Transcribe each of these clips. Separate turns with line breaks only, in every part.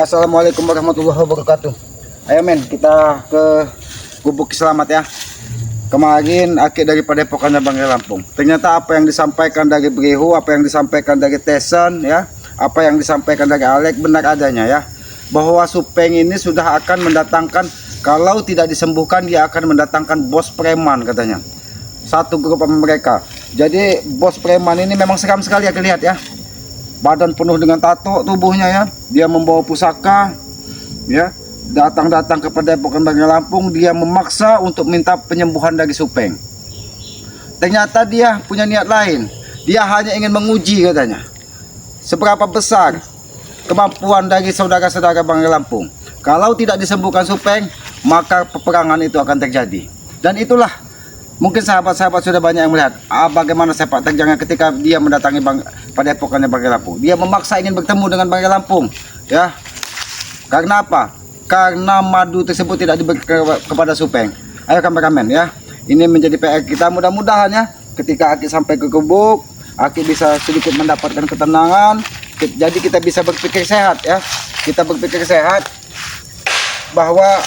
Assalamualaikum warahmatullahi wabarakatuh. Ayo men, kita ke Gubuk Selamat ya. Kemarin akhir daripada Padepokan Bangkai Lampung. Ternyata apa yang disampaikan dari Brihu, apa yang disampaikan dari Teson ya, apa yang disampaikan dari Alek benar adanya ya. Bahwa Supeng ini sudah akan mendatangkan, kalau tidak disembuhkan dia akan mendatangkan bos preman katanya. Satu grup mereka. Jadi bos preman ini memang seram sekali ya lihat ya. Badan penuh dengan tato tubuhnya ya. Dia membawa pusaka ya. Datang-datang kepada Padepokan Bangkai Lampung, dia memaksa untuk minta penyembuhan dari Supeng. Ternyata dia punya niat lain. Dia hanya ingin menguji katanya seberapa besar kemampuan dari saudara-saudara Bangkai Lampung. Kalau tidak disembuhkan Supeng, maka peperangan itu akan terjadi. Dan itulah mungkin sahabat-sahabat sudah banyak yang melihat bagaimana sepak terjangnya ketika dia mendatangi Padepokan Bangkai Lampung. Dia memaksa ingin bertemu dengan Bangkai Lampung ya. Karena apa? Karena madu tersebut tidak diberikan kepada Supeng. Ayo kameramen ya. Ini menjadi PR kita, mudah-mudahan ya ketika Aki sampai ke gubuk, Aki bisa sedikit mendapatkan ketenangan. Jadi kita bisa berpikir sehat ya. Kita berpikir sehat bahwa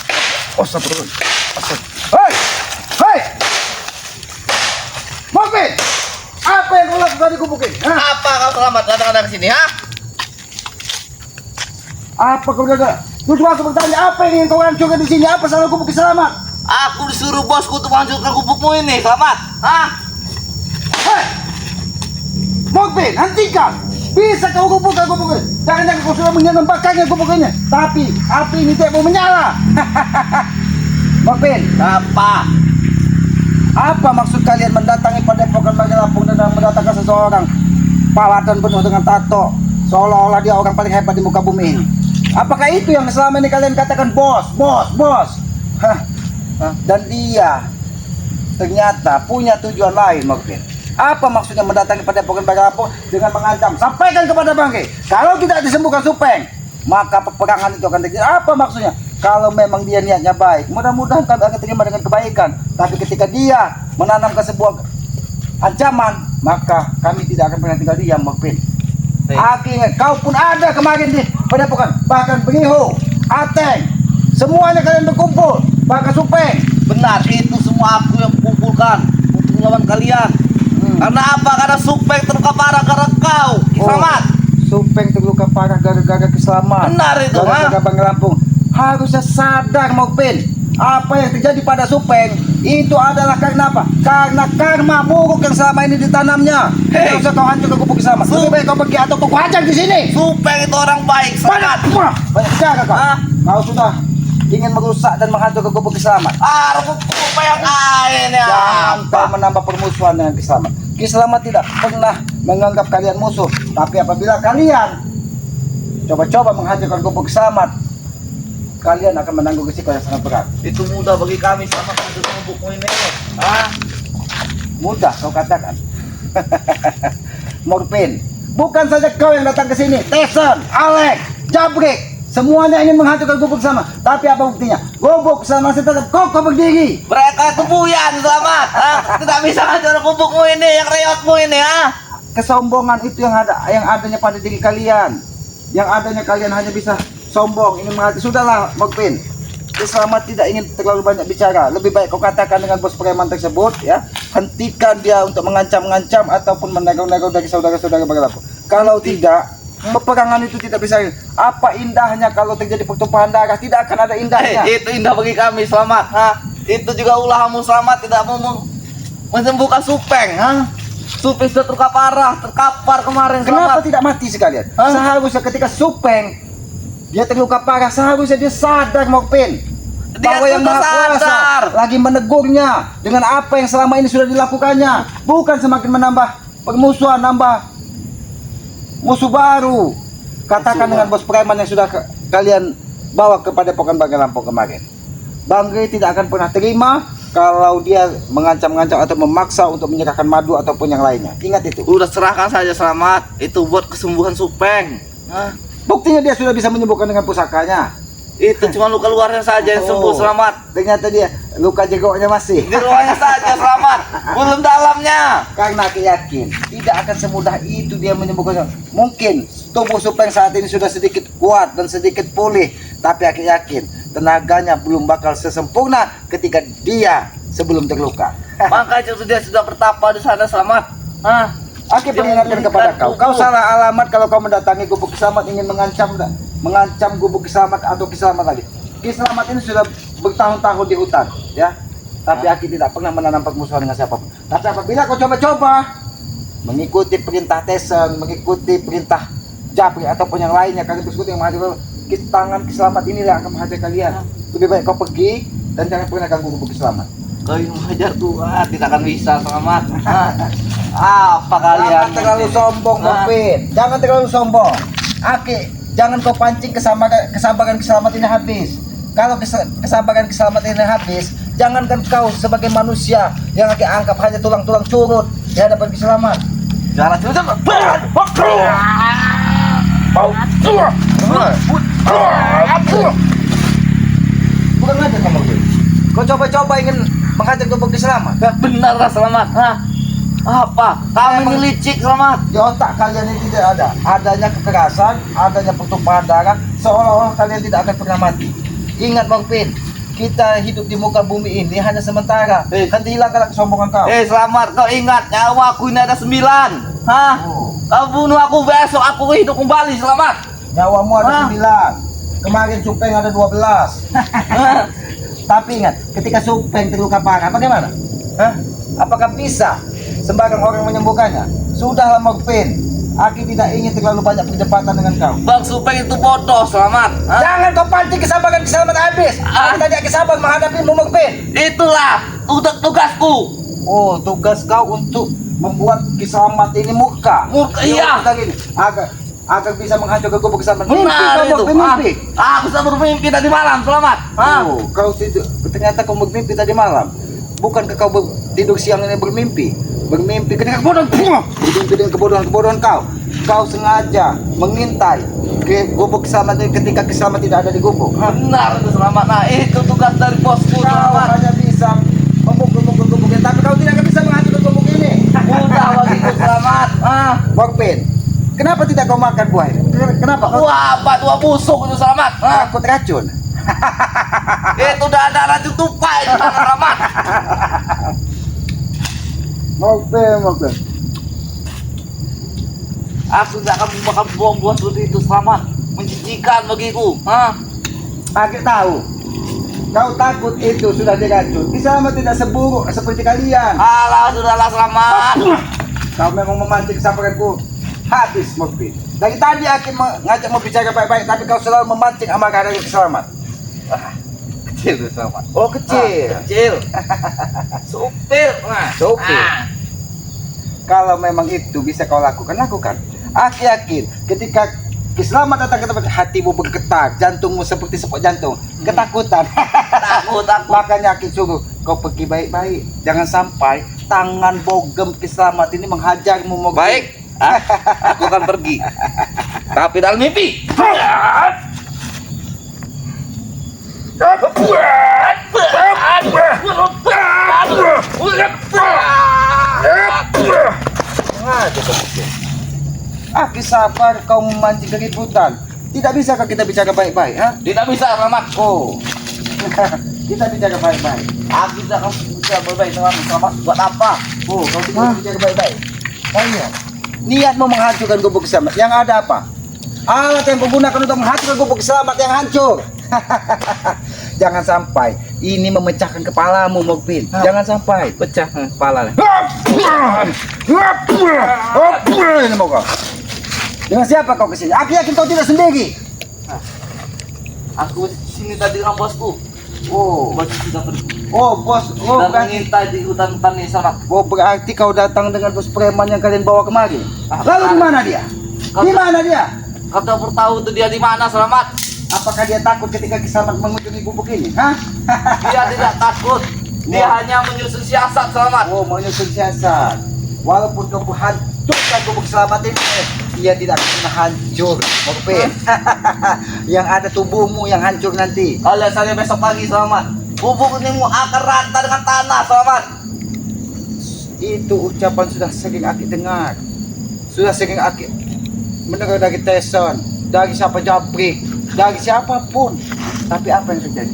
Hei! Mobil! Apa yang kau lakukan di gubuk ini?
Apa kau selamat datang ke sini, ha?
Apa kau jaga? Tujuan aku bertanya, apa yang ingin kau hancurkan di sini? Apa salah Gubuk Selamat?
Aku disuruh bosku untuk menghancurkan gubukmu ini, selamat, ha?
Hei! Mobil, hentikan! Bisa kau gubuk ini? Jangan-jangan kau sudah menyelembakannya gubuk ini. Tapi api ini tidak mau menyala. Mobil,
Apa?
apa maksud kalian mendatangi Padepokan Bangkai Lampung dan mendatangkan seseorang pawatan penuh dengan tato, seolah-olah dia orang paling hebat di muka bumi ini? Apakah itu yang selama ini kalian katakan bos? Hah? Dan dia ternyata punya tujuan lain mungkin. Apa maksudnya mendatangi Padepokan Bangkai Lampung dengan mengancam? Sampaikan kepada Bangkai, kalau tidak disembuhkan Supeng, maka peperangan itu akan terjadi. Apa maksudnya? Kalau memang dia niatnya baik, mudah-mudahan kami akan terima dengan kebaikan. Tapi ketika dia menanamkan sebuah ancaman, maka kami tidak akan pernah tinggal diam, Mokpin. Aki ingat, kau pun ada kemarin di Padepokan, bahkan Brihu, Ateng, semuanya kalian berkumpul, bahkan Supeng.
Benar, itu semua aku yang kumpulkan untuk melawan kalian. Karena apa? Karena Supeng terluka parah karena kau, selamat.
Supeng terluka parah gara-gara Selamat.
Benar itu,
gara-gara Bangkai Lampung. Harusnya sadar Mokpin, apa yang terjadi pada Supeng itu adalah karena apa? Karena karma buruk yang selama ini ditanamnya. Tidak usah kau hancur ke Gubuk Selamat. Lebih baik kau pergi atau kau hajar di sini.
Supeng itu orang baik, selamat.
Banyak bicara kau. Kau sudah ingin merusak dan menghancur ke Gubuk Selamat.
Supeng yang lain ya.
Jangan kau menambah permusuhan dengan Selamat. Selamat tidak pernah menganggap kalian musuh. Tapi apabila kalian coba-coba menghancurkan Gubuk Selamat, kalian akan menanggung risiko yang sangat berat.
Itu mudah bagi kami, selamat untuk gubukmu ini.
Mudah kau katakan. Morpin, bukan saja kau yang datang ke sini, Teson, Alek, Jabrik, semuanya ingin menghancurkan Gubuk Selamat. Tapi apa buktinya? Gubuk Selamat tetap kokoh berdiri.
Mereka itu buyan, selamat. Tidak bisa hancur gubukmu ini, yang reotmu ini,
Kesombongan itu yang adanya pada diri kalian. Yang adanya kalian hanya bisa sombong, ingin menghancurkan. Sudahlah, Morpin. Selamat tidak ingin terlalu banyak bicara. Lebih baik kau katakan dengan bos preman tersebut ya, hentikan dia untuk mengancam-ngancam ataupun menego-nego dari saudara-saudara Bangkai Lampung. Kalau tidak, peperangan itu tidak bisa. Apa indahnya kalau terjadi pertumpahan darah? Tidak akan ada indahnya.
Itu indah bagi kami, selamat. Itu juga ulahmu, selamat, tidak mau menyembuhkan Supeng. Supeng sudah terluka parah, terkapar kemarin.
Kenapa
Selamat.
tidak mati sekalian? Seharusnya ketika Supeng dia terluka parah, seharusnya dia sadar Mokpin bahwa yang Maha Kuasa lagi menegurnya dengan apa yang selama ini sudah dilakukannya, bukan semakin menambah permusuhan, nambah musuh baru. Katakan dengan bos preman yang sudah kalian bawa ke Padepokan Bangkai Lampung kemarin. Bangkai tidak akan pernah terima kalau dia mengancam-ngancam atau memaksa untuk menyerahkan madu ataupun yang lainnya. Ingat itu.
Udah serahkan saja, selamat. Itu buat kesembuhan Supeng.
Buktinya dia sudah bisa menyembuhkan dengan pusakanya.
Itu cuma luka luarnya saja yang sembuh, selamat.
Ternyata dia luka jegoknya masih.
Di ruangnya saja, selamat. Belum dalamnya.
Karena aku yakin tidak akan semudah itu dia menyembuhkan. Mungkin tubuh Supeng saat ini sudah sedikit kuat dan sedikit pulih, tapi Aki yakin tenaganya belum bakal sesempurna ketika dia sebelum terluka.
Makanya dia sudah bertapa di sana selamat.
Aki peringatkan kepada kau, kau salah alamat kalau kau mendatangi gubuk Kiselamat ingin mengancam gubuk Kiselamat atau Kiselamat lagi. Kiselamat ini sudah bertahun-tahun di hutan, ya. Tapi Aki tidak pernah menanam permusuhan dengan siapapun. Tapi apabila kau coba-coba mengikuti perintah Tesen, mengikuti perintah Japri ataupun yang lainnya, kalian bersekutu yang menghajar tangan Kiselamat ini yang akan menghajar kalian. Lebih baik kau pergi dan jangan pernah ganggu gubuk Kiselamat.
Kau yang menghajar gua tidak akan bisa selamat. Apa kalian?
Jangan terlalu sombong, Mopin. Jangan terlalu sombong. Aki, jangan kau pancing kesabaran Kiselamat ini habis. Kalau kesabaran Kiselamat ini habis, jangankan kau sebagai manusia yang Aki anggap hanya tulang-tulang curut di hadapan Kiselamat.
Jangan coba.
Bukan aja kamu, kau coba-coba ingin menghajar gubuk Kiselamat.
Benar lah selamat. Apa? Kami ini licik selamat.
Di otak kalian ini tidak ada adanya kekerasan, adanya pertumpahan darah, seolah-olah kalian tidak akan pernah mati. Ingat Bang Pin, kita hidup di muka bumi ini hanya sementara. Nanti hilangkanlah kesombongan kau.
Selamat, kau ingat nyawa aku ini ada 9. Kau bunuh aku besok aku hidup kembali selamat.
Nyawamu ada 9. Kemarin Supeng ada 12. Tapi ingat, ketika Supeng terluka parah, bagaimana? Apakah bisa sembarang orang menyembuhkannya? Sudahlah Mokpin, Aki tidak ingin terlalu banyak perdebatan dengan kau.
Bang Supeng itu bodoh selamat.
Jangan kau pancing kesabaran Kiselamat habis. Aku tidak kesabar menghadapimu Mokpin.
Itulah tugasku.
Oh, tugas kau untuk membuat Kiselamat ini murka.
Iya.
Agar bisa menghancurkan gubuk Kiselamat.
Benar itu.
Mimpi.
Aku sudah bermimpi tadi malam selamat.
Oh, kau tidur. Ternyata kau bermimpi tadi malam. Bukankah kau tidur siang ini bermimpi? Bermimpi dengan kebodohan. Bermimpi dengan kebodohan kau. Kau sengaja mengintai ke gubuk Kiselamat ini ketika Kiselamat tidak ada di gubuk.
Benar itu selamat. Nah, itu tugas dari bosku
Kau
selamat.
hanya bisa memukul gubuk ini, tapi kau tidak akan bisa menghancurkan gubuk ini.
Udah begitu selamat.
Bokpin, kenapa tidak kau makan buah ini? Kenapa?
Apa dua busuk itu selamat.
Takut racun.
Itu udah ada racun tupai itu selamat.
Bokpin.
Aku tidak akan makan buah-buah seperti itu selamat. Menjijikan bagiku.
Aku tahu. Kau takut itu sudah diracun. Kiselamat tidak seburuk seperti kalian.
Alah, sudahlah selamat.
Kau memang memancing kesabaranku habis, Mokpin. Dari tadi Aki mengajak mau bicara baik-baik, tapi kau selalu memancing amarah dari Kiselamat.
Kecil itu selamat.
Oh, kecil.
Kecil. Supir.
Supir. Kalau memang itu bisa kau lakukan. Aki yakin ketika Kiselamat datang ke tempat, hatimu bergetar, jantungmu seperti sepak jantung, ketakutan.
Takut.
Makanya Aki suruh kau pergi baik-baik. Jangan sampai tangan bogem Kiselamat ini menghajarmu.
Baik. Aku akan pergi. Tapi dalam mimpi.
Aki sabar kau memancing keributan. Tidak bisa kita bicara baik-baik,
Tidak bisa selamat.
Oh. Kita bicara baik-baik.
Aku tidak akan bisa berbaik selamat. Buat apa?
Oh, kau tidak bicara baik-baik. Oh iya. Niatmu menghancurkan gubuk Kiselamat. Yang ada apa? Alat yang kau gunakan untuk menghancurkan gubuk Kiselamat yang hancur. Jangan sampai ini memecahkan kepalamu, Mokpin. Jangan sampai
Pecah kepala.
Ini mau kau. Dengan siapa kau kesini? Aku yakin kau tidak sendiri.
Aku sini tadi dengan bosku.
Oh,
Bos sudah pergi.
oh bos,
Dan mengintai di hutan ini selamat.
oh berarti kau datang dengan bos preman yang kalian bawa kemari. Lalu di mana dia? Di mana dia?
Kau tak bertahu itu dia di mana selamat.
Apakah dia takut ketika Kiselamat mengunjungi gubuk ini?
Dia tidak takut. Dia hanya menyusun siasat selamat.
Oh, menyusun siasat. Walaupun kau hancurkan gubuk Kiselamat ini, dia tidak akan pernah hancur, Mokpin. Yang ada tubuhmu yang hancur nanti.
Alias saya besok pagi selamat. Bubuk ini mu akan rata dengan tanah selamat.
Itu ucapan sudah sering Aki dengar. sudah sering Aki mendengar dari Tyson, dari siapa Jabrik, dari siapapun. Tapi apa yang terjadi?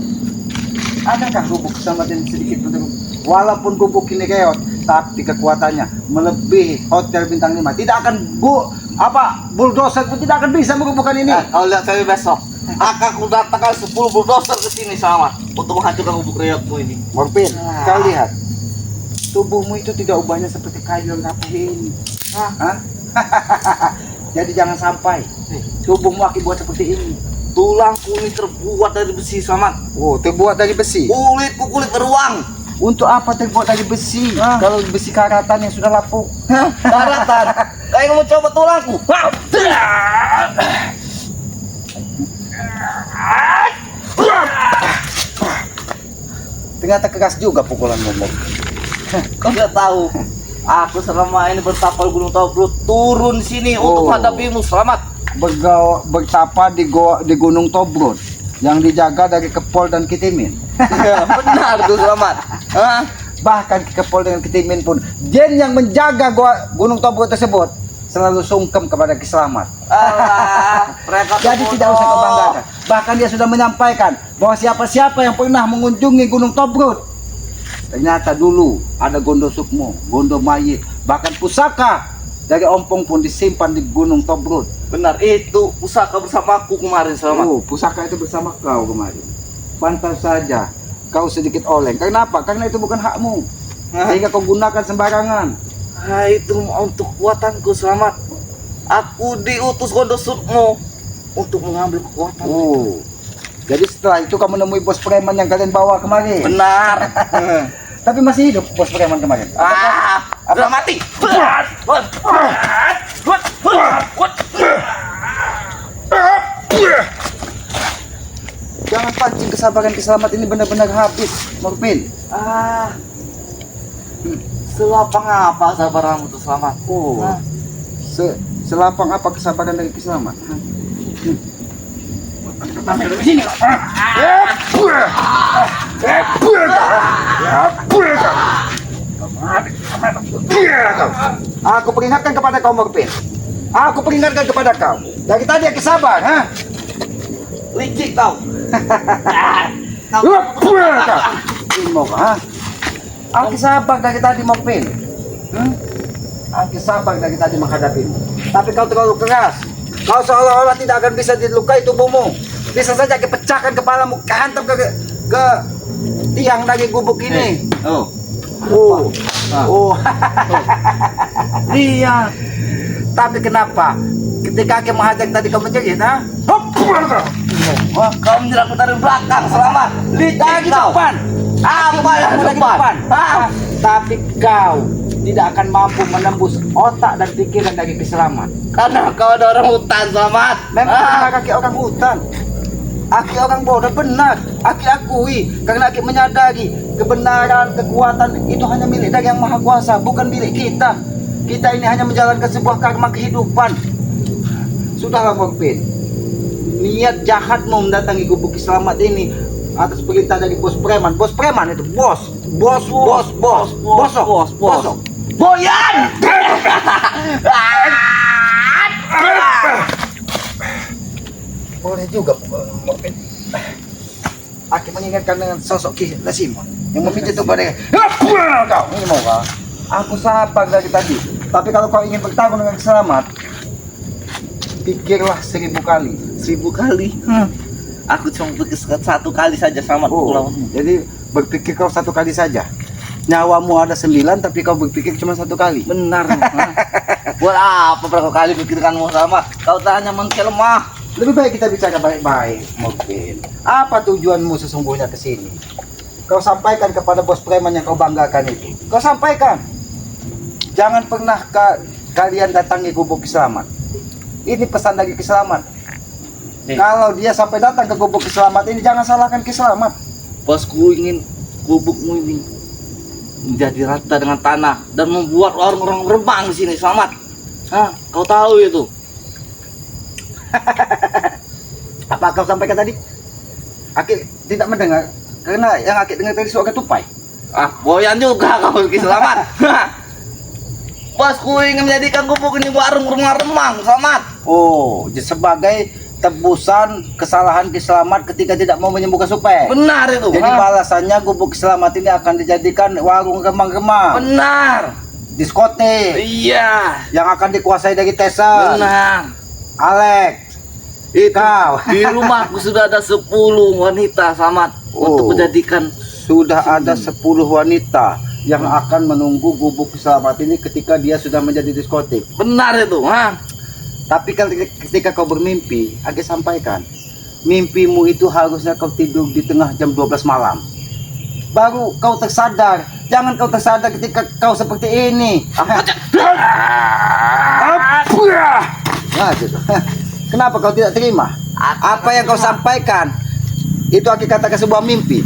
Adakah gubuk keselamatan sedikit pun? Walaupun gubuk ini keot, tapi kekuatannya melebihi hotel bintang 5. Tidak akan bulldozer pun tidak akan bisa menguburkan ini.
Kau lihat saya besok. Akan ku datangkan 10 bulldozer ke sini Selamat untuk menghancurkan gubuk reotmu ini.
Morpin, kau lihat. Tubuhmu itu tidak ubahnya seperti kayu yang rapuh ini. Hah? Jadi jangan sampai tubuhmu akibat seperti ini.
Tulangku ini terbuat dari besi Selamat.
Oh, terbuat dari besi.
Kulitku kulit beruang.
Untuk apa terbuat dari besi? Kalau besi karatan yang sudah lapuk.
Daratan. Kayak mau coba tulangku.
Ternyata keras juga pukulan momok.
Kau tidak tahu. Aku selama ini bertapa di Gunung Tobruk turun sini untuk menghadapimu Selamat.
Bertapa di Gunung Tobruk yang dijaga dari Kepol dan Kitimin.
Benar tuh Selamat. Hah?
Bahkan Kepol dengan Kitimin pun Jen yang menjaga Gunung Tobruk tersebut selalu sungkem kepada Ki Slamet.
Mereka
Jadi tidak usah kau banggakan. Bahkan dia sudah menyampaikan bahwa siapa-siapa yang pernah mengunjungi Gunung Tobruk, ternyata dulu ada Gondo Sukmo, Gondo Mayit, bahkan pusaka dari ompong pun disimpan di Gunung Tobruk.
Benar, itu pusaka bersamaku kemarin Selamat.
Oh, pusaka itu bersama kau kemarin. Pantas saja kau sedikit oleng. Kenapa? Karena itu bukan hakmu. Sehingga kau gunakan sembarangan.
Itu untuk kekuatanku Selamat. Aku diutus Gondo Sukmo untuk mengambil kekuatan.
Oh, jadi setelah itu kamu menemui bos preman yang kalian bawa kemarin.
Benar.
Tapi masih hidup bos preman kemarin.
Sudah mati.
Jangan pancing kesabaran Ki Slamet ini benar-benar habis, Morpin.
Selapang apa sabaranmu tuh Selamat?
Oh, selapang apa kesabaran dari Ki Slamet? Aku peringatkan kepada kau Morpin. Aku peringatkan kepada kau. Dari tadi aku sabar, ha?
Licik kau.
Mau, ha? Aku sabar dari tadi Morpin. Aku sabar dari tadi menghadapimu. Tapi kau terlalu keras. Kau seolah-olah tidak akan bisa dilukai tubuhmu. Bisa saja kepecahkan kepalamu, kehantam ke tiang dari gubuk ini. Iya. Tapi kenapa? Ketika aku menghajar tadi kau menjerit, ha?
Kau menyerangku dari belakang Selamat.
Dari depan.
Apa yang
dari depan? Tapi kau tidak akan mampu menembus otak dan pikiran dari Ki Slamet.
Karena kau ada orang hutan Selamat.
Memang benar kaki orang hutan. Aki orang bodoh benar. Aki akui karena Aki menyadari kebenaran, kekuatan itu hanya milik dari Yang Maha Kuasa, bukan milik kita. Kita ini hanya menjalankan sebuah karma kehidupan. Sudahlah Morpin. Niat jahatmu mendatangi gubuk Ki Slamet ini atas perintah dari bos preman. Bos preman itu bos. Boyan. Boleh juga Morpin. Aki mengingatkan dengan sosok Ki Lasimon yang memijit kepada kau. Ini mau kau? Aku sabar dari tadi. Tapi kalau kau ingin bertarung dengan Ki Slamet, pikirlah 1000 kali.
1000 kali. Aku cuma pikir 1 kali saja Selamat.
Jadi berpikir kau 1 kali saja. Nyawamu ada 9 tapi kau berpikir cuma 1 kali.
Benar. Buat apa berapa kali pikirkanmu Selamat? Kau tak hanya mencelemah.
Lebih baik kita bicara baik-baik, Morpin. Apa tujuanmu sesungguhnya ke sini? Kau sampaikan kepada bos preman yang kau banggakan itu. Kau sampaikan. Jangan pernah kalian datangi gubuk Ki Slamet. Ini pesan dari Ki Slamet. Kalau dia sampai datang ke gubuk Ki Slamet ini, jangan salahkan Ki Slamet.
Bosku ingin gubukmu ini menjadi rata dengan tanah dan membuat orang-orang berenang di sini Selamat. Kau tahu itu?
Apa kau sampaikan tadi? Aki tidak mendengar karena yang Aki dengar tadi suara tupai.
Boyan juga kau Ki Slamet. Bosku ingin menjadikan gubuk ini warung remang-remang, Selamat.
Oh, sebagai tebusan kesalahan Ki Selamat ketika tidak mau menyembuhkan Supeng.
Benar itu.
Jadi
ha?
balasannya gubuk Ki Selamat ini akan dijadikan warung remang-remang,
Benar.
diskotik
Iya.
yang akan dikuasai dari Tessa,
Benar.
Alex,
Itu.
kau.
Di rumahku sudah ada 10 wanita, Selamat, untuk
Oh.
menjadikan.
Sudah ada 10 wanita yang akan menunggu gubuk Ki Selamat ini ketika dia sudah menjadi diskotik.
Benar itu, ha?
Tapi ketika kau bermimpi, Age sampaikan, mimpimu itu harusnya kau tidur di tengah jam 12 malam. Baru kau tersadar. Jangan kau tersadar ketika kau seperti ini. Nah, gitu. Kenapa kau tidak terima? Apa yang kau sampaikan itu Age katakan sebuah mimpi.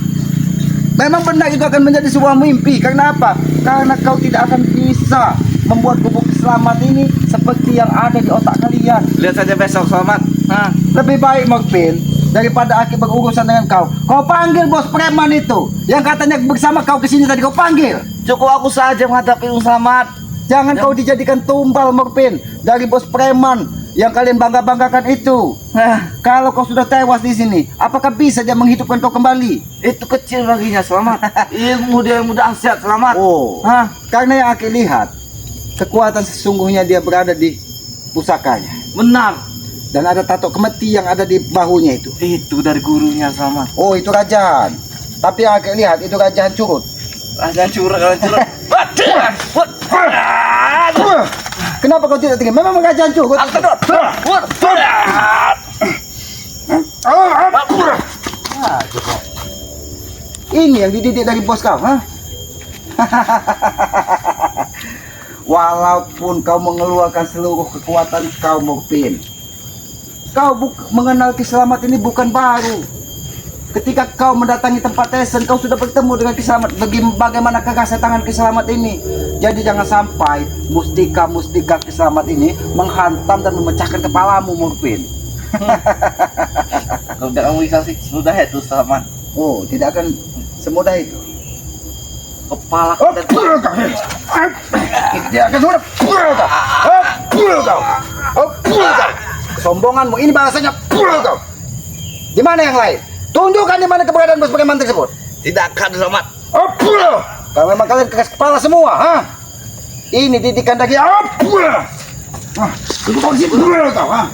Memang benar itu akan menjadi sebuah mimpi. Karena apa? Karena kau tidak akan bisa membuat gubuk Selamat ini seperti yang ada di otak kalian.
Lihat saja besok, Selamat. Ha?
Lebih baik Morpin, daripada Aki berurusan dengan kau. Kau panggil bos preman itu yang katanya bersama kau kesini tadi. Kau panggil.
Cukup aku saja menghadapi Selamat.
Jangan kau dijadikan tumbal Morpin dari bos preman yang kalian bangga-banggakan itu.
Nah,
Kalau kau sudah tewas di sini, apakah bisa dia menghidupkan kau kembali?
itu kecil baginya, Selamat. Ilmu dia yang mudah dahsyat, Selamat.
Oh,
Hah?
karena yang Aki lihat, kekuatan sesungguhnya dia berada di pusakanya.
Benar.
Dan ada tato kemeti yang ada di bahunya itu.
Itu dari gurunya, Selamat.
Oh, itu rajaan. Tapi yang Aki lihat, itu rajaan curut.
Jangan curang, jangan curang.
Kenapa kau tidak terima? Memang rajaan curut. Ah, gitu. Ini yang dididik dari bos kau, ha? Walaupun kau mengeluarkan seluruh kekuatan kau, Morpin, kau mengenal Ki Selamat ini bukan baru. Ketika kau mendatangi tempat Tesen, kau sudah bertemu dengan Ki Selamat. Bagaimana kekasih tangan Ki Selamat ini. Jadi jangan sampai mustika-mustika Ki Selamat ini menghantam dan memecahkan kepalamu, Morpin.
Kalau tidak kamu bisa sih, sudah itu, Selamat.
Oh, tidak akan semudah itu.
Kepala
Oh,
kita
puluh kau. Tidak akan semudah. Puluh kau. Oh, puluh kau. Oh, puluh kau. Kesombonganmu ini bahasanya puluh kau. Di mana yang lain? Tunjukkan di mana keberadaan bos preman tersebut.
tidak akan, Selamat.
Oh, puluh. Kalau memang kalian keras kepala semua, ha? Ini didikan daging. Oh, puluh. Duduk kau di sini. Puluh kau, ha?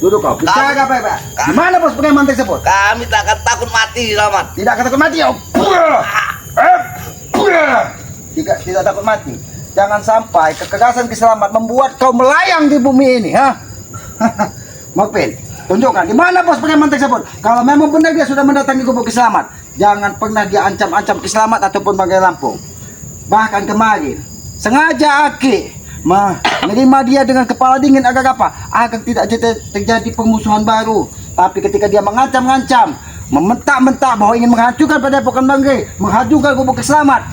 Duduk kau. Bicara apa, Pak? Di mana bos preman tersebut?
Kami tak akan takut mati, Selamat.
Tidak akan takut mati, oh. Tidak takut mati. Jangan sampai kekerasan Ki Selamat membuat kau melayang di bumi ini, ha? Morpin, tunjukkan di mana bos preman tersebut. Kalau memang benar dia sudah mendatangi gubuk Ki Selamat, jangan pernah dia ancam-ancam Ki Selamat ataupun Banggai Lampung. Bahkan kemarin, sengaja Aki menerima dia dengan kepala dingin agar apa? Agar tidak terjadi permusuhan baru. Tapi ketika dia mengancam-ngancam, mementak-mentak bahwa ingin menghancurkan Padepokan Banggai, menghancurkan gubuk Ki Selamat,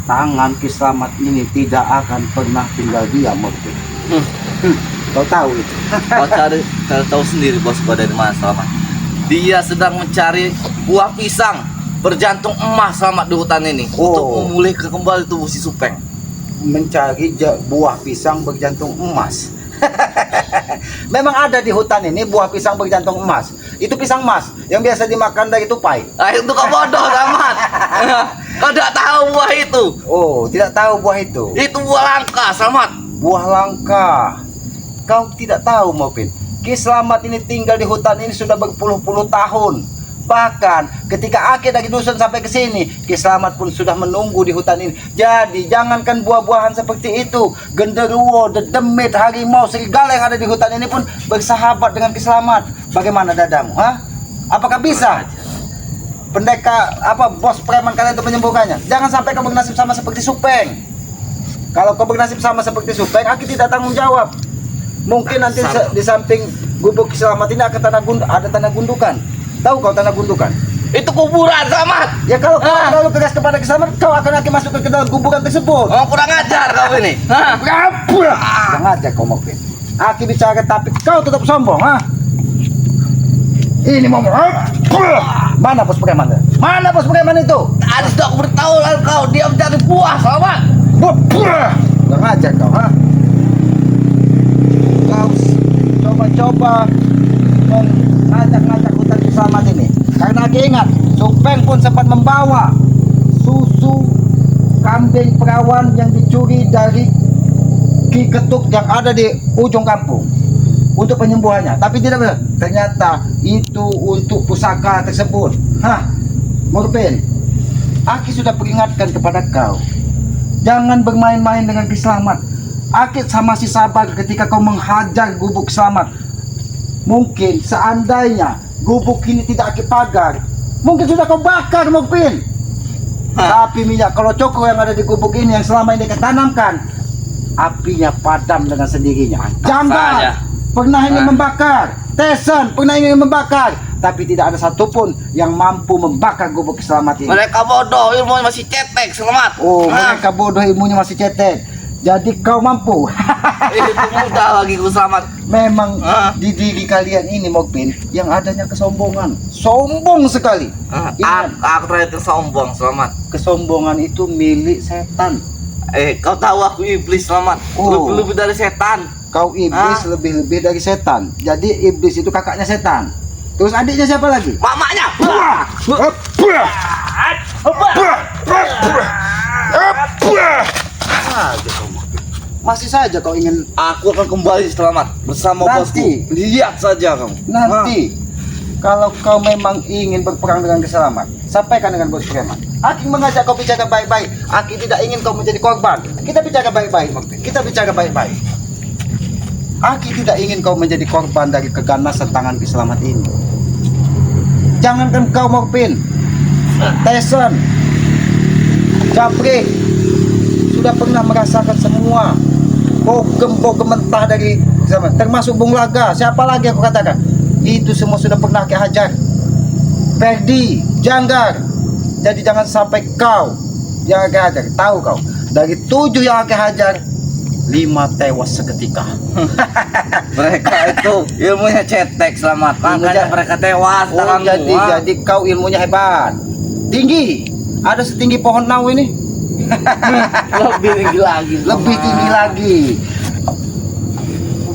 tangan Ki Selamat ini tidak akan pernah tinggal diam, Morpin. Kau tahu itu.
Kau tahu sendiri bosku dari mana, Selamat. Dia sedang mencari buah pisang berjantung emas, Selamat, di hutan ini.
Oh.
Untuk memulihkan kembali tubuh si Supeng.
Mencari buah pisang berjantung emas. Memang ada di hutan ini buah pisang berjantung emas. Itu pisang emas yang biasa dimakan dari tupai.
Itu kau bodoh, Selamat. Kau tidak tahu buah itu.
Oh, tidak tahu buah itu.
Itu buah langka, Selamat.
Buah langka. Kau tidak tahu, Morpin. Ki Selamat ini tinggal di hutan ini sudah berpuluh-puluh tahun. Bahkan ketika Aki dari dusun sampai ke sini, Ki Selamat pun sudah menunggu di hutan ini. Jadi jangankan buah-buahan seperti itu, genderuwo, dedemit, harimau, serigala yang ada di hutan ini pun bersahabat dengan Ki Selamat. Bagaimana dadamu, ha? Apakah bisa bos preman kalian itu menyembuhkannya? Jangan sampai kau bernasib sama seperti Supeng. Kalau kau bernasib sama seperti Supeng, Aki tidak tanggung jawab. Mungkin nanti di samping gubuk Ki Selamat ini akan ada tanah gundukan. Tahu kau tanah gundukan?
Itu kuburan, Selamat.
Ya kalau kau terlalu tegas kepada Ki Selamat, kau akan masuk ke dalam kuburan tersebut.
Oh, kurang ajar kau ini.
Kurang ajar kau, Morpin. Aki bicara tapi kau tetap sombong, ha? Ini mau mana bos preman? Mana bos preman itu?
Tadi sudah aku beritahu kau, dia mencari buah, Selamat.
Kurang ajar kau, ha? Kau coba-coba mengajak-ngajak hutan selamat ini. Karena aku ingat, Supeng pun sempat membawa susu kambing perawan yang dicuri dari Ki Ketuk yang ada di ujung kampung untuk penyembuhannya. Tapi tidak benar. Ternyata itu untuk pusaka tersebut. Hah, Murpin, Aki sudah peringatkan kepada kau. Jangan bermain-main dengan Ki Selamat. Aki sama si sabar ketika kau menghajar gubuk Selamat. Mungkin seandainya gubuk ini tidak Aki pagar, mungkin sudah kau bakar, Murpin. Tapi minyak kalau cokro yang ada di gubuk ini yang selama ini ketanamkan, apinya padam dengan sendirinya. Jangan pernah ingin membakar. Tesen pernah ingin membakar, tapi tidak ada satupun yang mampu membakar gubuk Selamat ini.
Mereka bodoh, ilmunya masih cetek, Selamat.
Oh, mereka bodoh, ilmunya masih cetek. Jadi kau mampu.
Itu mudah lagi ku Selamat.
Memang di diri kalian ini, Mokpin, yang adanya kesombongan. Sombong sekali.
Aku terakhir sombong, Selamat.
Kesombongan itu milik setan.
Kau tahu aku iblis, Selamat.
Oh.
Lebih dari setan.
Kau iblis lebih-lebih dari setan. Jadi iblis itu kakaknya setan. Terus adiknya siapa lagi?
Mamanya.
Masih saja kau ingin
Aku akan kembali, Selamat, bersama
Nanti.
bosku. Lihat saja kamu.
nanti. Kalau kau memang ingin berperang dengan Selamat, sampaikan dengan bos preman. Aki mengajak kau bicara baik-baik. Aki tidak ingin kau menjadi korban. Kita bicara baik-baik, Mokpin. Kita bicara baik-baik. Aki tidak ingin kau menjadi korban dari keganasan tangan Ki Selamat ini. Jangankan kau, Mokpin, Tesen, Japri sudah pernah merasakan semua bogem mentah dari Ki Selamat. Termasuk Bung Laga. Siapa lagi aku katakan? Itu semua sudah pernah Ki hajar. Ferdi, Janggar. Jadi jangan sampai kau yang Ki hajar. Tahu kau, dari 7 yang Ki hajar, 5 tewas seketika.
Mereka itu ilmunya cetek, Selamat. Makanya mereka tewas.
Oh, jadi kau ilmunya hebat, tinggi. Ada setinggi pohon nau ini.
Lebih tinggi lagi, Selamat.
Lebih tinggi lagi.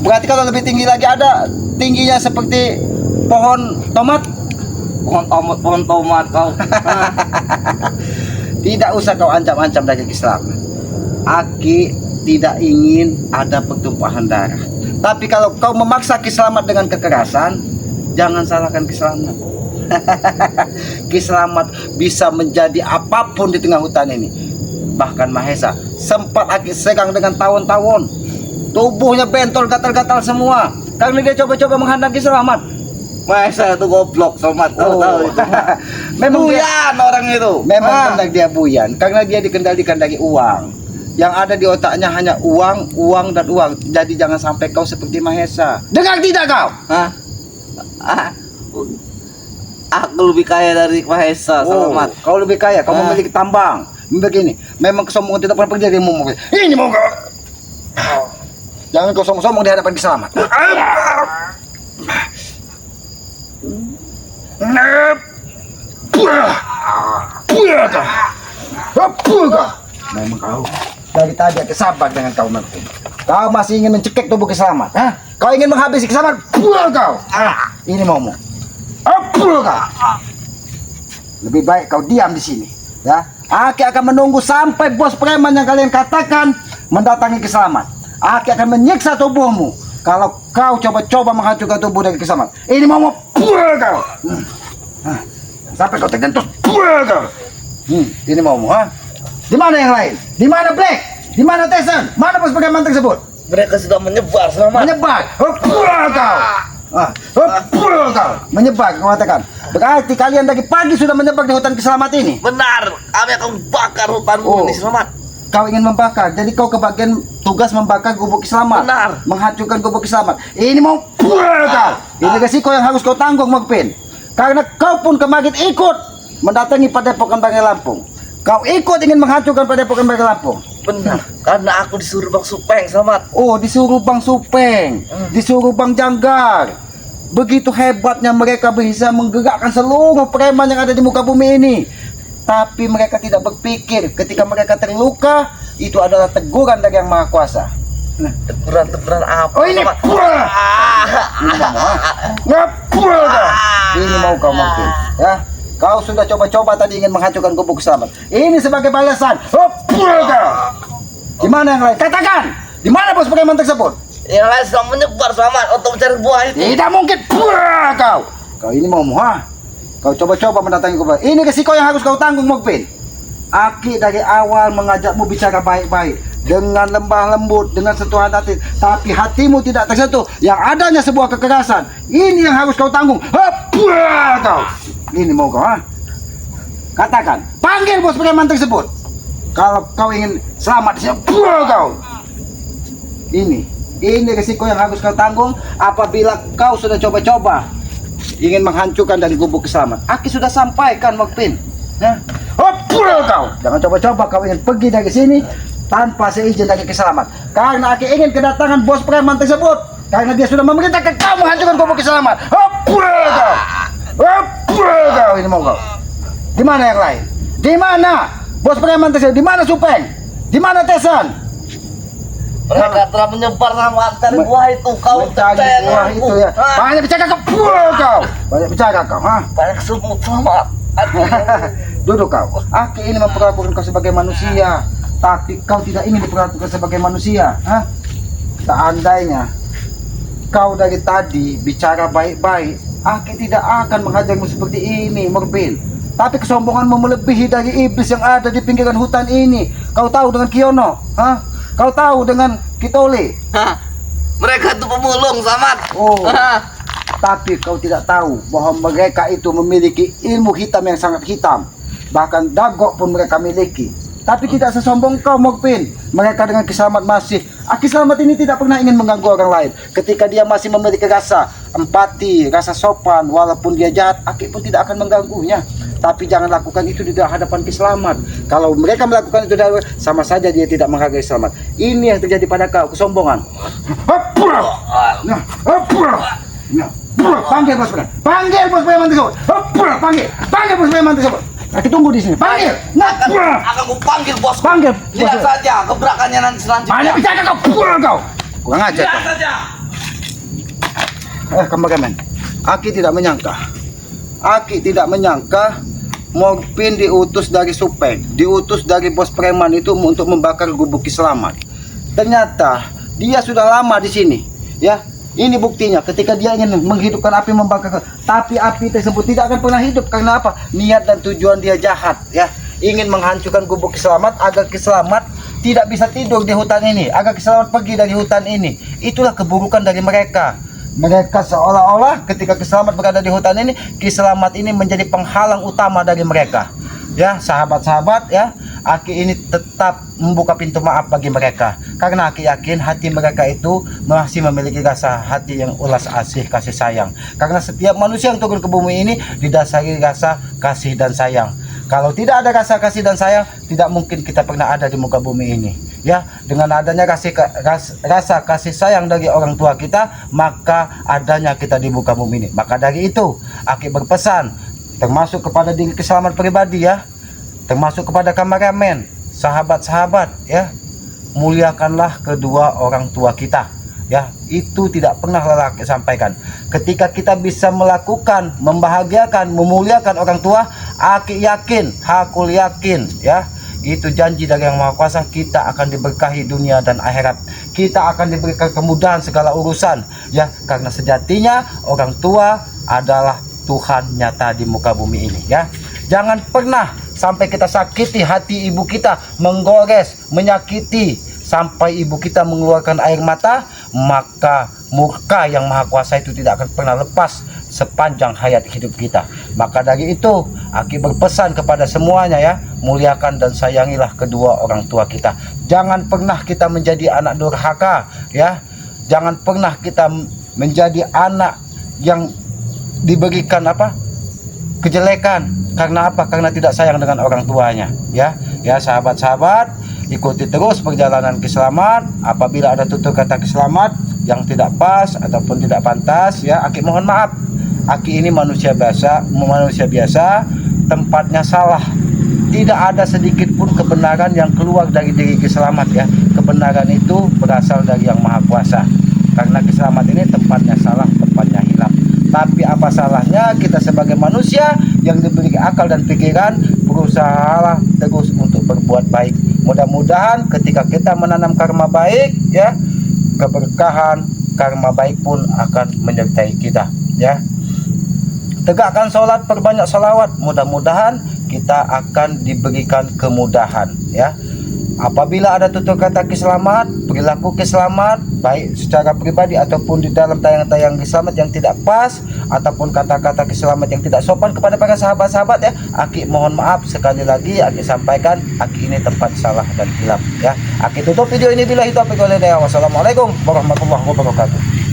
Berarti kalau lebih tinggi lagi ada tingginya seperti pohon tomat.
Pohon tomat kau.
Tidak usah kau ancam-ancam dari Islam. Aki tidak ingin ada pertumpahan darah. Tapi kalau kau memaksa Ki Selamat dengan kekerasan, jangan salahkan Ki Selamat. Ki Selamat bisa menjadi apapun di tengah hutan ini. Bahkan Mahesa sempat Aki segang dengan tawon-tawon. Tubuhnya bentol, gatal-gatal semua karena dia coba-coba menghadang Ki Selamat.
Mahesa itu goblok, Selamat. Kau tahu itu.
Memang
Buyan orang itu.
memang benar dia buyan karena dia dikendalikan dari uang. Yang ada di otaknya hanya uang, uang, dan uang. Jadi jangan sampai kau seperti Mahesa. Dengar tidak kau?
Hah? Aku lebih kaya dari Mahesa, Selamat.
Kau lebih kaya, kau memiliki tambang. Begini, memang kesombongan tidak pernah pergi dari mumu. Ini mau kau. Jangan kau sombong-sombong di hadapan Ki Selamat. Memang kau dari tadi aku sabar dengan kau nanti. Kau masih ingin mencekik tubuh Ki Selamat, ha? Kau ingin menghabisi Ki Selamat? Buang kau. Ini maumu. Kau. Lebih baik kau diam di sini, ya. Aki akan menunggu sampai bos preman yang kalian katakan mendatangi Ki Selamat. Aki akan menyiksa tubuhmu kalau kau coba-coba menghancurkan tubuh dari Ki Selamat. Ini maumu. Buang kau. Sampai kau tergentus. Buang kau. Ini maumu, ha? Di mana yang lain? Di mana Black? Di mana Tesen? Mana bos preman tersebut?
Mereka sudah menyebar, Selamat.
Menyebar. Buang kau. Buang kau. Menyebar, kau katakan. Berarti kalian dari pagi sudah menyebar di hutan Ki Selamat ini.
Benar, kami akan bakar hutanmu ini, Selamat.
Kau ingin membakar, jadi kau kebagian tugas membakar gubuk Ki Selamat.
Benar.
Menghancurkan gubuk Ki Selamat. Ini mau buang kau. Ini resiko yang harus kau tanggung, Mokpin. Karena kau pun kemarin ikut mendatangi Padepokan Banggai Lampung. Kau ikut ingin menghancurkan Padepokan Banggai Lampung.
Benar, karena aku disuruh Bang Supeng, Selamat.
Oh, disuruh Bang Supeng, disuruh Bang Janggar. Begitu hebatnya mereka bisa menggerakkan seluruh preman yang ada di muka bumi ini. Tapi mereka tidak berpikir ketika mereka terluka, itu adalah teguran dari Yang Maha Kuasa. Nah,
Teguran apa?
oh ini
Selamat.
ini mau ngapul kau. Ini mau kau mungkin, ya. Kau sudah coba-coba tadi ingin menghancurkan gubuk selamat. Ini sebagai balasan. Ngapul kau. Di mana yang lain? Katakan. Di mana bos Preman tersebut?
Yang lain sedang menyebar Selamat untuk mencari buah itu.
Tidak mungkin. Kau. Kau ini mau muha. Kau coba-coba mendatangi gubuk. Ini resiko yang harus kau tanggung, Mukbin. Aki dari awal mengajakmu bicara baik-baik, dengan lembah lembut, dengan sentuhan hati, tapi hatimu tidak tersentuh, yang adanya sebuah kekerasan. Ini yang harus kau tanggung. Hapua kau. Ini mau kau, ha? Katakan, panggil bos Preman tersebut. Kalau kau ingin selamat di sini, kau. Ini risiko yang harus kau tanggung apabila kau sudah coba-coba ingin menghancurkan dari gubuk keselamat. Aki sudah sampaikan, Mukbin. Ya. Kau. Jangan coba-coba kau ingin pergi dari sini tanpa seizin dari keselamat. Karena Aki ingin kedatangan bos Preman tersebut. Karena dia sudah memerintahkan kau menghancurkan gubuk keselamat. Kau. Ini mau kau. Di mana yang lain? Di mana bos Preman tersebut? Di mana Supeng? Di mana Tesan?
Mereka telah menyebar Selamat cari buah itu. Kau
Mencari buah itu ya. Banyak bicara kau. Banyak bicara kau. Ha?
Banyak semut Selamat.
Duduk kau. Aki ini memperlakukan kau sebagai manusia, tapi kau tidak ingin diperlakukan sebagai manusia. Hah? Seandainya kau dari tadi bicara baik-baik, Aki tidak akan menghajarmu seperti ini, Mukbin. Tapi kesombonganmu melebihi dari iblis yang ada di pinggiran hutan ini. Kau tahu dengan Kiono, hah? Kau tahu dengan Kitole.
Hah? Mereka itu pemulung Selamat.
Oh. Tapi kau tidak tahu bahwa mereka itu memiliki ilmu hitam yang sangat hitam. Bahkan dagok pun mereka miliki. Tapi tidak sesombong kau, Mukbin. Mereka dengan Kiselamat masih. Aki Selamat ini tidak pernah ingin mengganggu orang lain. Ketika dia masih memiliki rasa empati, rasa sopan, walaupun dia jahat, Aki pun tidak akan mengganggunya. Tapi jangan lakukan itu di hadapan Kiselamat. Kalau mereka melakukan itu sama saja dia tidak menghargai Selamat. Ini yang terjadi pada kau, kesombongan. Nah, panggil bos Preman. Panggil bos Preman tersebut. Panggil bos Preman tersebut. Aki tunggu di sini. Panggil.
Akan ku panggil bos.
Panggil.
Lihat saja gebrakannya nanti
Banyak
selanjutnya.
bicara kau. Kurang ajar
Lihat
kau.
saja.
Kameramen. Aki tidak menyangka Mukbin diutus dari Supeng, diutus dari bos Preman itu untuk membakar gubuk Kiselamat. Ternyata dia sudah lama di sini, ya. Ini buktinya ketika dia ingin menghidupkan api membakar, tapi api tersebut tidak akan pernah hidup. Karena apa? Niat dan tujuan dia jahat, ya. Ingin menghancurkan gubuk Kiselamat agar Kiselamat tidak bisa tidur di hutan ini, agar Kiselamat pergi dari hutan ini. Itulah keburukan dari mereka. Mereka seolah-olah ketika Kiselamat berada di hutan ini, Kiselamat ini menjadi penghalang utama dari mereka. Ya, sahabat-sahabat, ya, Aki ini tetap membuka pintu maaf bagi mereka. Karena Aki yakin hati mereka itu masih memiliki rasa hati yang ulas asih, kasih sayang. Karena setiap manusia yang turun ke bumi ini didasari rasa kasih dan sayang. Kalau tidak ada rasa kasih dan sayang, tidak mungkin kita pernah ada di muka bumi ini. Ya, dengan adanya rasa kasih sayang dari orang tua kita, maka adanya kita di muka bumi ini. Maka dari itu, Aki berpesan, termasuk kepada diri Kiselamat pribadi, ya, termasuk kepada kameramen, sahabat-sahabat, ya, muliakanlah kedua orang tua kita. Ya, itu tidak pernah lelah sampaikan. Ketika kita bisa melakukan, membahagiakan, memuliakan orang tua, Aki yakin, aku yakin, ya, itu janji dari Yang Maha Kuasa, kita akan diberkahi dunia dan akhirat. Kita akan diberikan kemudahan segala urusan, ya, karena sejatinya orang tua adalah Tuhan nyata di muka bumi ini, ya. Jangan pernah sampai kita sakiti hati ibu kita, menggores, menyakiti sampai ibu kita mengeluarkan air mata, maka murka Yang Maha Kuasa itu tidak akan pernah lepas sepanjang hayat hidup kita. Maka dari itu, Aki berpesan kepada semuanya, ya, muliakan dan sayangilah kedua orang tua kita. Jangan pernah kita menjadi anak durhaka, ya. Jangan pernah kita menjadi anak yang diberikan kejelekan. Karena apa? Karena tidak sayang dengan orang tuanya, ya. Ya, sahabat-sahabat, ikuti terus perjalanan Kiselamat. Apabila ada tutur kata Kiselamat yang tidak pas ataupun tidak pantas, ya, Aki mohon maaf. Aki ini manusia biasa, tempatnya salah, tidak ada sedikit pun kebenaran yang keluar dari diri Ki Selamat ya. Kebenaran itu berasal dari Yang Maha Kuasa. Karena Ki Selamat ini tempatnya salah, tempatnya hilang. Tapi apa salahnya kita sebagai manusia yang diberi akal dan pikiran berusaha terus untuk berbuat baik. Mudah-mudahan ketika kita menanam karma baik ya, keberkahan karma baik pun akan menyertai kita ya. Tegakkan sholat, perbanyak salawat, mudah-mudahan kita akan diberikan kemudahan ya. Apabila ada tutur kata Ki Selamat, perilaku Ki Selamat baik secara pribadi ataupun di dalam tayang-tayang Ki Selamat yang tidak pas, ataupun kata-kata Ki Selamat yang tidak sopan kepada para sahabat-sahabat ya, Aki mohon maaf. Sekali lagi Aki sampaikan, Aki ini tempat salah dan hilaf ya. Aki tutup video ini bila itu apa. Wassalamualaikum warahmatullahi wabarakatuh.